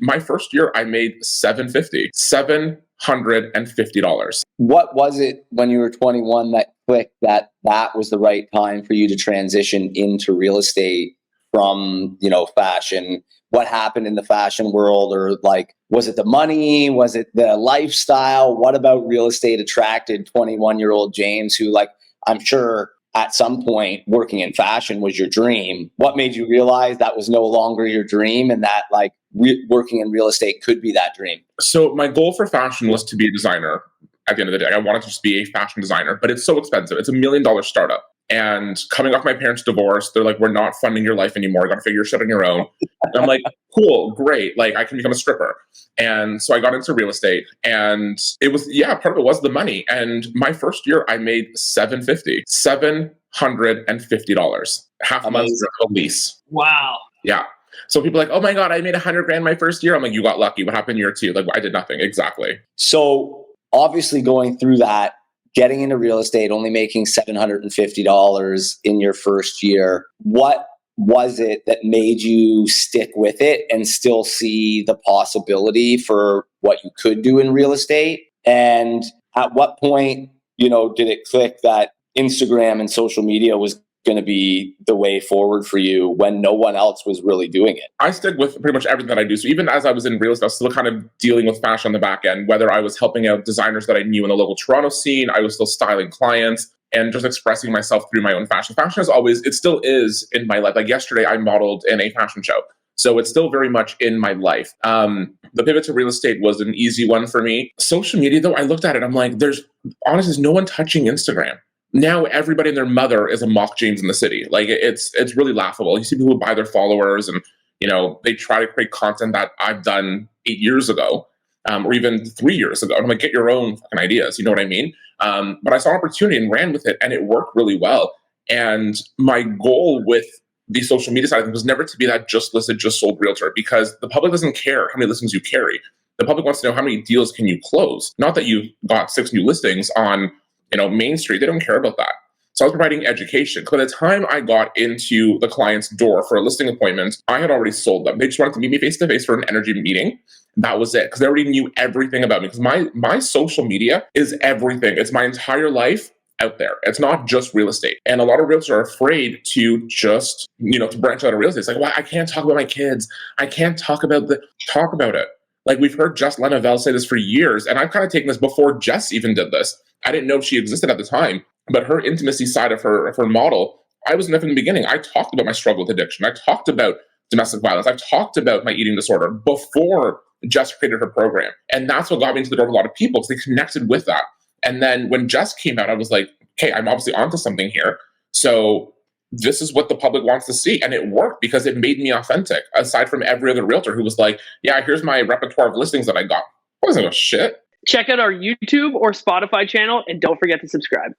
My first year, I made $750. What was it when you were 21 that clicked that that was the right time for you to transition into real estate from, fashion? What happened in the fashion world? Or like, was it the money? Was it the lifestyle? What about real estate attracted 21-year-old James, who, like, I'm sure at some point working in fashion was your dream? What made you realize that was no longer your dream, and that like working in real estate could be that dream? So my goal for fashion was to be a designer. At the end of the day, I wanted to just be a fashion designer, but it's so expensive. It's $1 million startup. And coming off my parents' divorce, they're like, we're not funding your life anymore. You got to figure your shit on your own. And I'm like, cool, great. Like, I can become a stripper. And so I got into real estate, and it was, part of it was the money. And my first year, I made $750. Half a month's lease. Wow. Yeah. So people are like, oh my God, I made $100,000 my first year. I'm like, you got lucky. What happened year two? Like, I did nothing. Exactly. So obviously going through that, getting into real estate, only making $750 in your first year, what was it that made you stick with it and still see the possibility for what you could do in real estate? And at what point, did it click that Instagram and social media was going to be the way forward for you when no one else was really doing it? I stick with pretty much everything that I do. So even as I was in real estate, I was still kind of dealing with fashion on the back end, whether I was helping out designers that I knew in the local Toronto scene, I was still styling clients and just expressing myself through my own fashion. Fashion is always, it still is in my life. Like yesterday, I modeled in a fashion show. So it's still very much in my life. The pivot to real estate was an easy one for me. Social media, though, I looked at it, I'm like, there's no one touching Instagram. Now everybody and their mother is a mock James in the city. Like it's really laughable. You see people buy their followers, and they try to create content that I've done 8 years ago, or even 3 years ago. And I'm like, get your own fucking ideas. You know what I mean? But I saw an opportunity and ran with it, and it worked really well. And my goal with the social media side of things was never to be that just listed, just sold realtor, because the public doesn't care how many listings you carry. The public wants to know how many deals can you close. Not that you got 6 new listings on Main Street. They don't care about that. So I was providing education. By the time I got into the client's door for a listing appointment, I had already sold them. They just wanted to meet me face to face for an energy meeting. That was it, because they already knew everything about me. Because my social media is everything. It's my entire life out there. It's not just real estate. And a lot of realtors are afraid to just, to branch out of real estate. It's like, well, I can't talk about my kids. I can't talk about it. Like, we've heard Jess Lenavelle say this for years, and I've kind of taken this before Jess even did this. I didn't know she existed at the time, but her intimacy side of her model, I was in it from the beginning. I talked about my struggle with addiction. I talked about domestic violence. I've talked about my eating disorder before Jess created her program. And that's what got me into the door of a lot of people, because they connected with that. And then when Jess came out, I was like, hey, I'm obviously onto something here. So this is what the public wants to see. And it worked, because it made me authentic, aside from every other realtor who was like, yeah, here's my repertoire of listings that I got. I wasn't a shit. Check out our YouTube or Spotify channel, and don't forget to subscribe.